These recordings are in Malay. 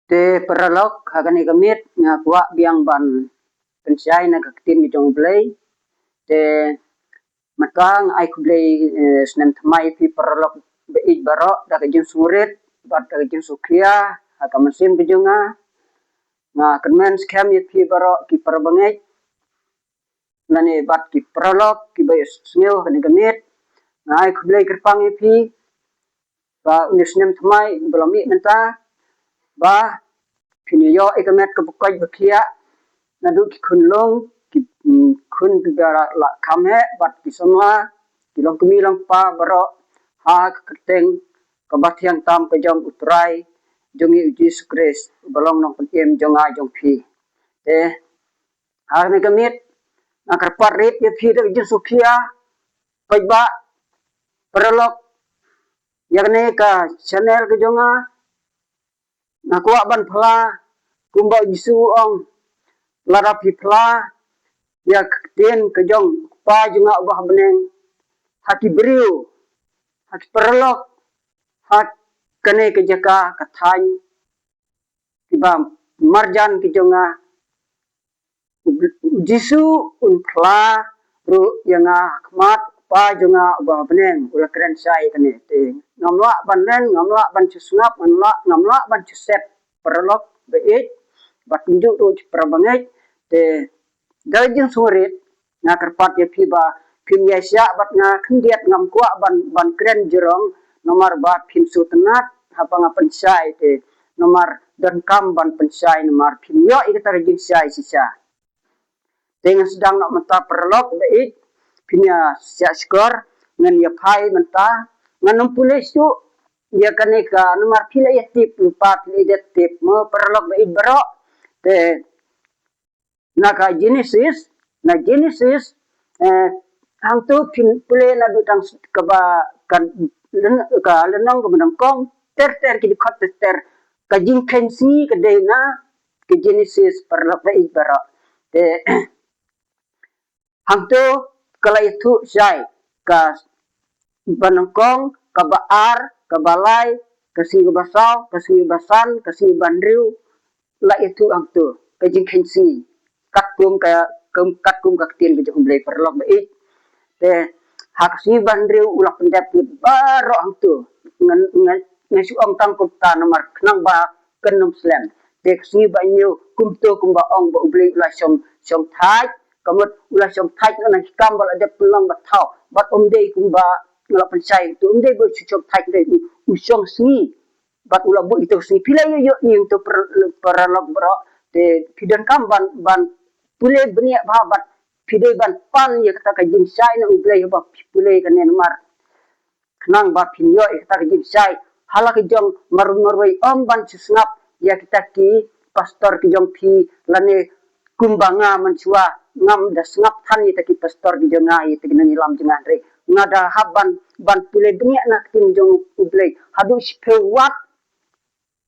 te peralok hagani gamit nga kuwa biang ban pensai na kaktin mitong blay te matang ay kublay snem thamay pi peralok beij baro da kajing surit bat da kajing sukria hakamasim kajunga nga kanmen skam yet pi baro ki perabangay nani bat ki peralok ki bayos sngew hagani gamit nga ay kublay kerpang pi ba unisnem thamay belami menta ba piniyo ikamet kabukaj bakia nadu ki kunlong ki kun bigara la kamhe bat ki sama ki long kumi long pa baro ha keteng kabatiang tam kajong utrai jongi uji sukres balong nong pentem jonga jong pi har ne gamit nakar parit ye pi de sukia pajba perlok yagne ka channel ke jonga nakwa ban phla kumba jisu ong lara pi phla ya ten ke jong pa junga bah beneng haki beriu haki perlok hak kane ke jaka kathany tiba marjan ke jonga jisu un phla ru yanga khmat pa junga bah beneng ula kren sai kane te ngamla banen ngamla ban chusngap ngamla ban chuset perlok beik batunju ru prabangai te dajin surit na kerpat ye piba pin yasya bat nga khendiat ngam kwa ban kren jerong nomor ba pin sutenat hapanga pensai te nomor dan kam ban pensai nomor pin yo ikata rejin sai sisa dengan sedang nak menta perlok beik pinya sia skor ngan ya pai menta ngan pulis tu ya kanika nomor pila ya tip lupa pila tip mo perlok beik baro te naka Genesis na Genesis hang tu pule na dutang kaba kan ka lenong kemenang kong ter ki khot ter ka jing khensi ka deina ke Genesis perlok beik baro te hang tu kala itu sai ka banangkong ka baar ka balai ka singu basau ka singu basan ka singu bandriu la itu hang tu ka jing khensi katkum ka katkum ka tin ke jong blay perlok beik te hak si bandriu ulak pendap baro hang tu ngan su ong tang kum ta nomor knang ba kenom slam te si ba nyu kum to kum ba ong ba blay la som thai kamut ulah som thai na kam bal ada pulang ba thau bat dei kum ba ngala pensai tu dei bo som thai dei usong si bat ulah bu itu si pilai yo yung to perlok bro te pidan kam ban pule benia babat pide ban pan ya kata ka jin sai na ublay ba pule kan ne mar nang ba pinyo kata ka jin sai halak jong marwai om ban susnap ya kita ki pastor ki jong pi lane kumbanga mansua ngam da snap than ya ki pastor ki jong ngai ti nang ilam jeng andre ngada haban ban pule benia na tin jong ublay hadu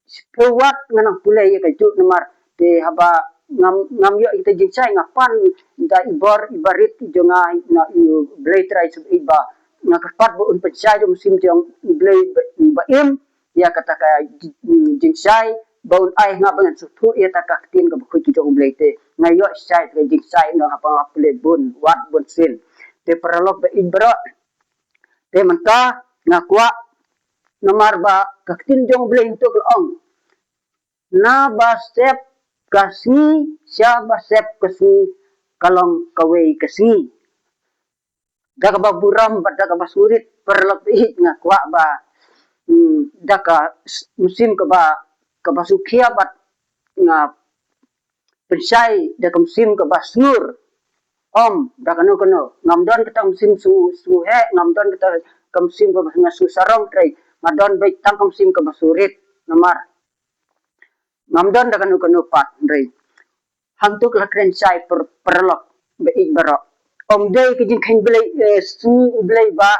spewat nganang pule ya ka ju nomor te haba ngam yo kita jinsai ngapan da ibarit jonga na blay try sub iba na kapat bo un pensai jo musim jong blay ba im ya kata ka jinsai baun ai ngabangan sutu ya takak tin ka bu ki jong blay te ngayo sai ka jinsai no apa play bun wat bun sin te perlok ba ibra te manta ngakwa nomor ba kaktin jong blay to ong na ba step kasih siapa sep kasih kalong kawai kasih daga ba buram daga ba surit perlebih ngakwa ba daga musim ke ba sukia bat nga pensai daga musim ke ba sur om daga no kono ngamdon kita musim su he ngamdon kita ke musim ke ba su sarong trai ngadon baik tang musim ke ba surit nomor ngamdon daga no kono pat ndai hantuk la kren sai perlok beik baro om dei ke jing khen blai su blai ba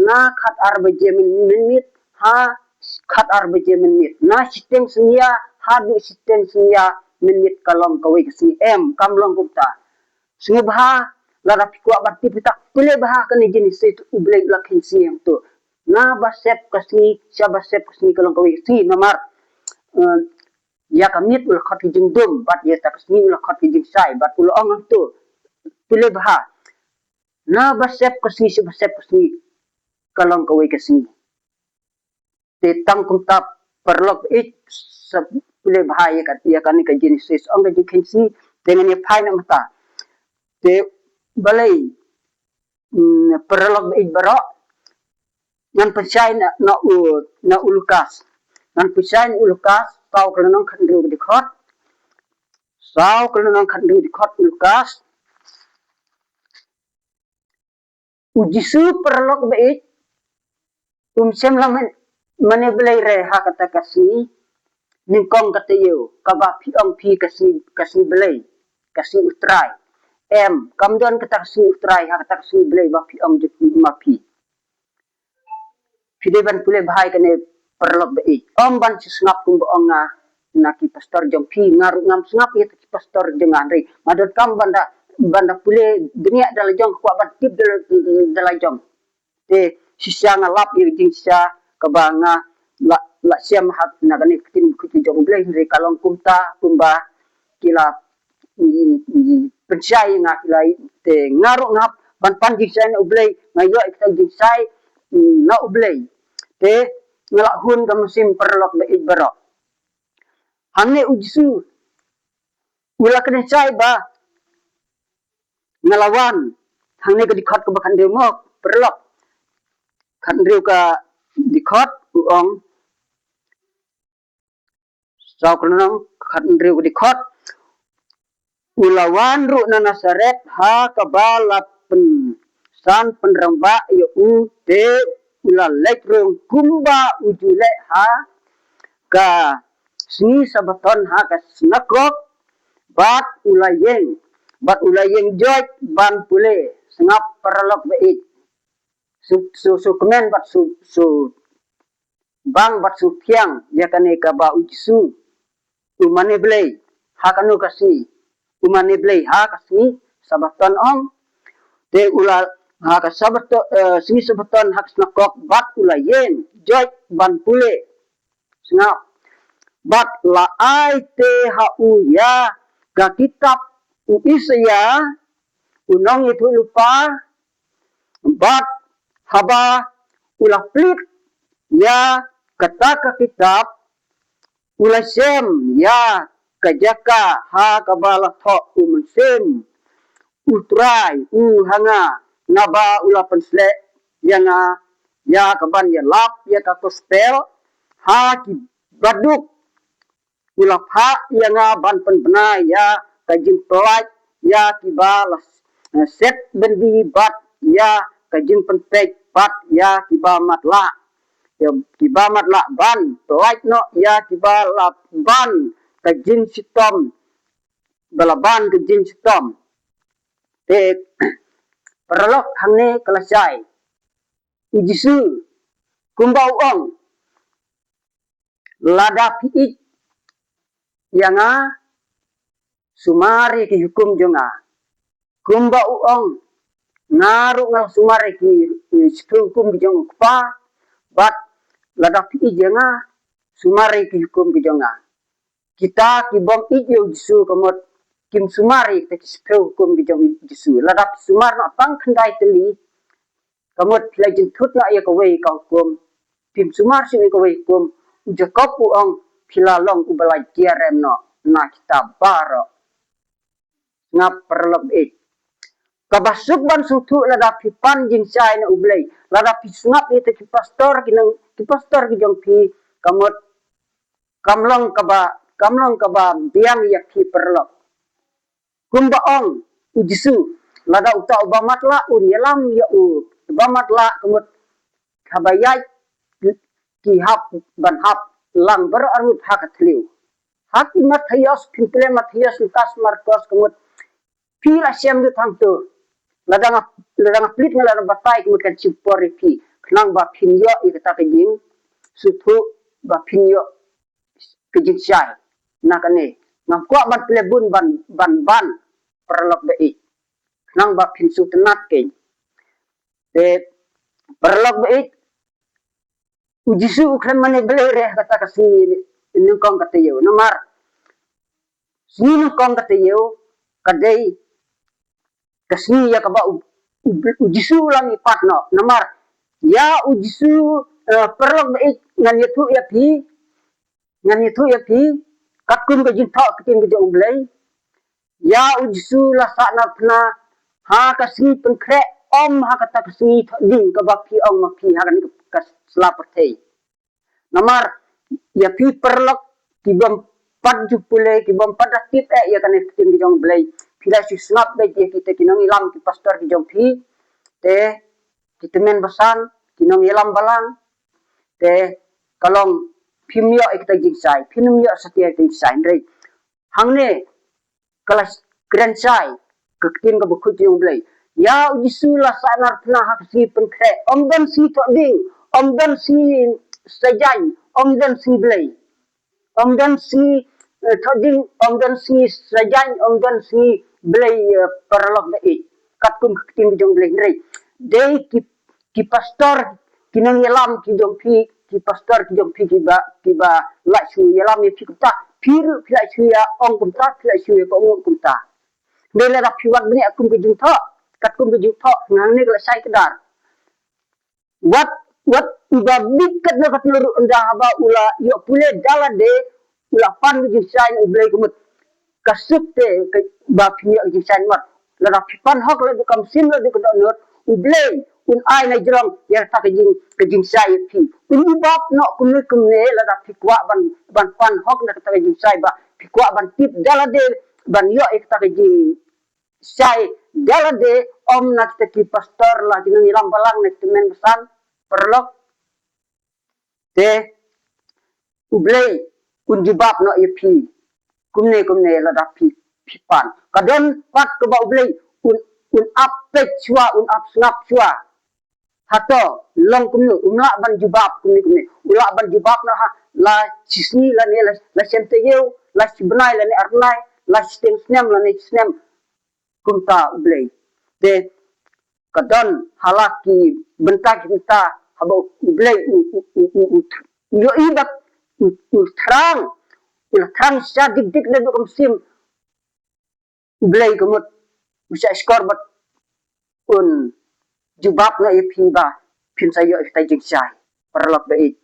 na khat ar beje minit ha khat ar beje minit na sistem sunya ha du sistem sunya minit kalong kawai si em kamlong kupta sungai bah la rapi ku abati pitak pule bah kan jenis itu blai la khen si em tu na basep kasni sya basep kasni kalong kawai si nomor ya kamit ul khot kijing dum bat ya takasni ul khot kijing sai bat ul ong tu pile bah na basep kasni se basep kasni kalong kawai kasni te tang kum tap perlok it sab pile bah ya kan ka jenis ong ka jikin dengan ya pai na mata te balai perlok it barok ngan pensai na ulukas ngan pensai ulukas tau kalau nong khandru di khot sau kalau nong khandru di khot ulukas uji su perlok bait sem lamen mane belai re ha kata kasih ningkong kata yo kaba pi ong pi kasih belai kasih utrai kamdon kata kasih utrai ha kata kasih belai ba pi ong jeki ma pi Pideban pule bahai kene perlok bait ban singap kum onga naki pastor jong pi ngaru ngam singap ya ki pastor dengan re madot kam banda pule dunia dalam jong kwa ban tip dalam jong te sisya ngalap ye jing sisya kabanga la siam hat nagani tim kuti jong ble re kalong kumta kumba kila pensai ngakilai te ngaru ngap ban panjing sai na ublei ngayo ikta jing sai na ublei te ngelak hun ka musim perlok bait barok hangne ujisu ula kene sai ba ngelawan hangne ka dikhot ka bakan de ngok perlok kan riu ka dikhot uong sau kenong kan riu ka dikhot ulawan ru na nasaret ha ka balapen san penramba ya u te ula lek rung kumba ujule ha ka sni sabaton ha ka snakok bat ulayeng joj ban pule sengap perlok bait su kemen bat su bang bat su tiang ya kane ka ba ujisu umane blei ha kanu kasi umane blei ha kasi sabaton ong te ula ha ka sabato sini sabaton hak snakok bat ulayeng joj ban pule sengap bat la ai te ha u ya ga kitab u isya unong itu lupa bat haba ulah plit ya kata ka kitab ulah sem ya kajaka ha kabala tho umsem utrai hanga naba ulah pensle yang ya kaban ya lap ya ka kospel ha ki baduk ulah ha yang ban penbena ya kajin pelaj ya kibalas set bendi bat ya kajin penpek bat ya kibamat la ya kibamat la ban pelaj no ya kibalap ban kajin sitom balaban kajin sitom te perlok hangne kelasai ujisu kumbau ong lada piik yang sumari ki hukum jonga kumba uong ngaru ngal sumari ki hukum jong pa bat lada piik jonga sumari ki hukum jonga kita ki bom ijo jisu kamot kim sumari te hukum jong jisu lada sumar na tang khandai teli kamot lajin thut na ya kawai ka hukum kim sumar si kawai hukum jakop uong pilalong ubalai kiarem no na kita baro ngap perlok it kabasuk ban sutu lada pipan jing sai na ublei lada pisngap itu ki pastor ki jong pi kamot kamlong kaba biang yak ki perlok kumba ong ujisu lada uta ubamat la yalam ya u ubamat la kamot kabayai ki hap ban hap lang ber arut hak tliu hak Matius pintle Matius Lukas Markus kemut pila siam du tangtu ladang plit ngala batai kemut kan simpori pi kenang ba pinyo i kata kejing supu ba pinyo kejing syai nakane ngam kwa ban plebun ban perlok bei kenang ba pinsu tenat ke te perlok bei ujisu ukran mane belere kata kasi ningkong kata yo nomar Sini kong kata yo kadai kasni ya kaba ujisu lami patno namar ya ujisu perlok baik ngan itu ya pi katkun ka jinta kitin ka jong blai ya ujisu la sa na pna ha kasni penkre om ha kata kasni ding ka bapi ong mapi ha kan ka slaperte namar ya pi perlok tibam pad jupule tibam padatip ya kan kitin ka jong blai pila si snap be kita kinong ilam ki pastor ki jong pi te kitemen basan kinong ilam balang te kalong phimyo ekta jingsai phimyo satia jingsai rei hangne kelas grandchai kekin ka bukut yung blai ya ujisula sanar pna hak si penkre omdan si to ding omdan si sajan omdan si blai omdan si thoding omdan si sajan omdan si blai perlok dai katkum ketin jong blai rei dei ki pastor kinang yalam ki jong pi ki pastor ki jong pi ki ba la chu yalam ye pi ta pir pila chu ya ong kum ta pila chu ya ong kum ta de la pi wat bni akum ki jung tho kat kum ki jung tho ngang ne la sai kedar wat iba bikat na kat luru unda haba ula yo pule dala de ula pan ki jung sai ublai kumut kasut te ba pi ki jung sai mat la pi pan hok la du kam sim la du ko not ublai un ai na jrong ya ta ke jing sai pi un bab no kumne la da pi kwa ban pan hok na ta ke jing sai ba pi kwa ban tip dala de ban yo ek ta ke jing sai dala de om na ta ki pastor la kinang ilang balang na temen besan perlok te ublei un jibab no ye pi kumne la da pi pan kadon pat ke ba ublei un ap pe chua un ap snap chua hato long kumnu umla ban jubab kumni ula ban jubab na ha la chisni la ne la sente yeu la sibnai la ne arnai la stem snem la ne snem kumta ublei te kadon halaki bentak kita haba ublei yo ibat terang terang sadik dik na dukum sim ublei kumut bisa skor bat un jubab na ipi ba pin sayo ifta jingsai perlok be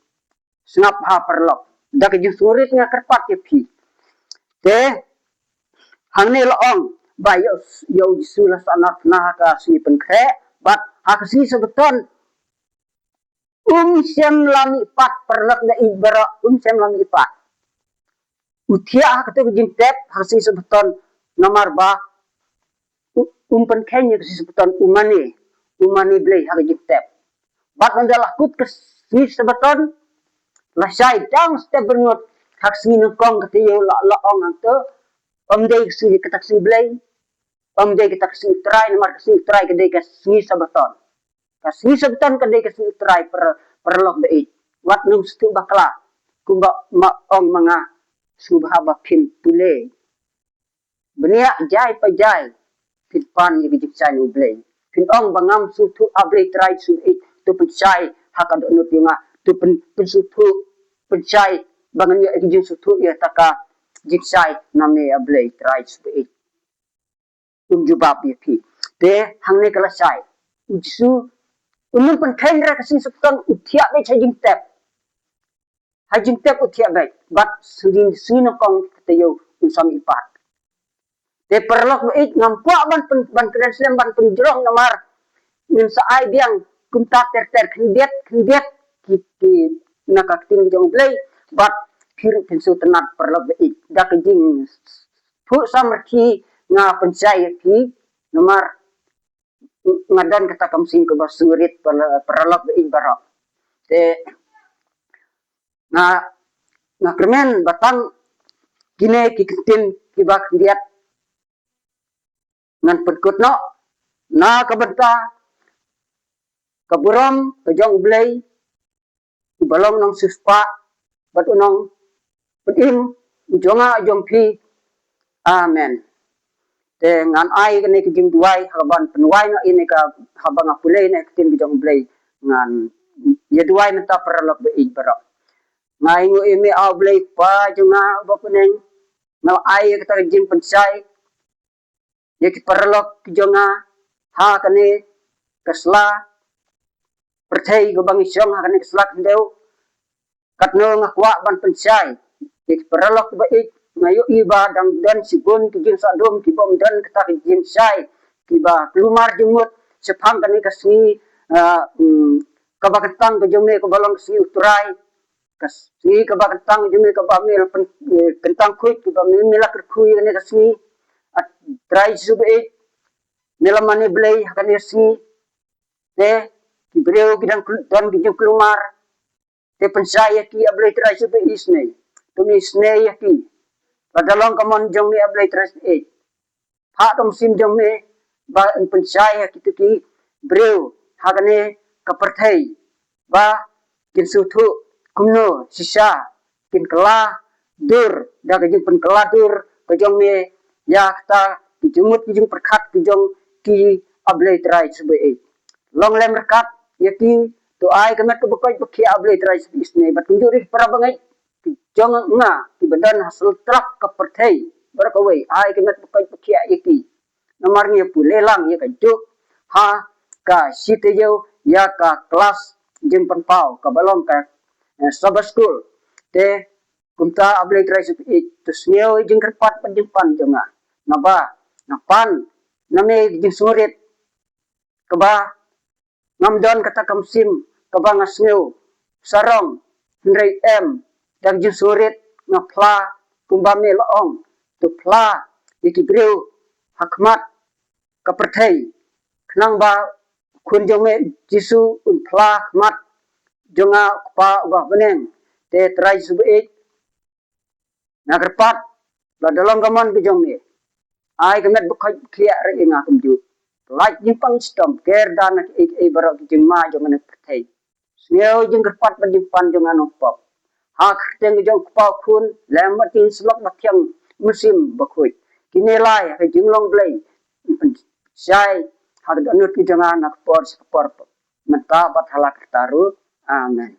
snap ha perlok dak ju surit nga kerpat ipi te hangne lo ong ba yo sula sanat na ka si penkre bat ha si sebeton sem lami pat perlok na ibara sem lami pat utia ha kata jintep ha si sebeton nomor ba penkenya si sebeton umani blai ha jintep bat mandalah kut ke si sebeton la sai dang ste berngot hak si nongkong kata yo la ong angto dei si ketak si blai dei ketak si try nomor si try ke dei ke si sebeton kasi sebeton ke dei ke si try perlok dei wat nung stu bakla kumba ma ong mga subhaba pin pile benia jai pa jai pin pan ye gijik sai blai pin ong bangam su tu ablai try su tu pencai hakad nut yunga tu pensutu pencai bangan ya gijin sutu ya taka jiksai name ablai try su jubab ye pi te hangne kala sai ujisu unun pen kendra kasi sukan utia be chajing tep hajing tep utia be bat sino kong katayo unsam ipat te perlok be ngampua ban kresem ban penjrong namar min sa ai biang kumta ter kendiet ki nakaktin jong blai bat piru pensu tenat perlok be dak jing pu samerki nga pencai ki nomor ngadan kata kamsing ke basurit perlok be barok te na kremen batang kine kikitin kibak diat ngan perkut no na kabenta kaburam kejong blai balong nong suspa bat unong pedim jonga jong pi amen te ngan ai kene ke jing duai haban penwai na ini ka habang apulai na ketin jong blai ngan ye duai menta perlok be barok ngai ngo ime au blai pa jonga ba peneng na ai kita jing pensai ya ki perlok ki jonga ha kane kasla perthei go bang isyong ha kane kasla kendeu katno ngakwa ban pensai ya ki perlok ba ik ngayo iba dang dan sigun ki jing sadom ki bom dan kita ki jing sai ki ba kelumar jengmut sepang kane kasni kabakatang ke jome ke balong si uturai kasni kabakatang jome ke bamil kentang kuit ke bamil milak kui kane kasni at try sube nilamane blay kane kasni te ki breu gidan dan gijung kelumar te pensaya ki ablay try sube isne tumi isne ya ki padalong kamon jome ablay try ha tom sim jome ba pensaya ki breu hakane kaperthei ba kin sutu kumno sisa kin kala dur da kejung pen kala dur kejong me ya kata kijumut kijung perkat kijong ki ablay trai sebe long lem rekat ya ki to ai kemet ke bekoi beki ablay trai isne bat kunjuri para bangai kijong nga ki badan hasil trak kaperthei berkawai ai kemet bekoi beki ya ki namarnya pulelang ya kajuk ha ka sitejau ya ka kelas jeng penpau ka balong ka sabas school te kumta ablay try su to sneo jeng kerpat jeng pan jonga naba napan name jeng surit keba ngamdon kata kamsim keba ngasneo sarong hendrai dan jeng surit ngapla kumbame loong to pla ikibreu hakmat kaperthei kenang ba kun jome jisu unpla mat jonga pa ubah beneng te trai sube nagerpat la dalam gaman ke jome ai kemet bukai kia re inga kumju like jimpang stom ker dan barok jema jonga ne perthei sneo jing gerpat jimpan jonga no pop ha teng jong pa kun lematin slok mathyang musim bakoi kinelai he jinglong blai sai hak danut ki jangan nak por menta bat halak taru amen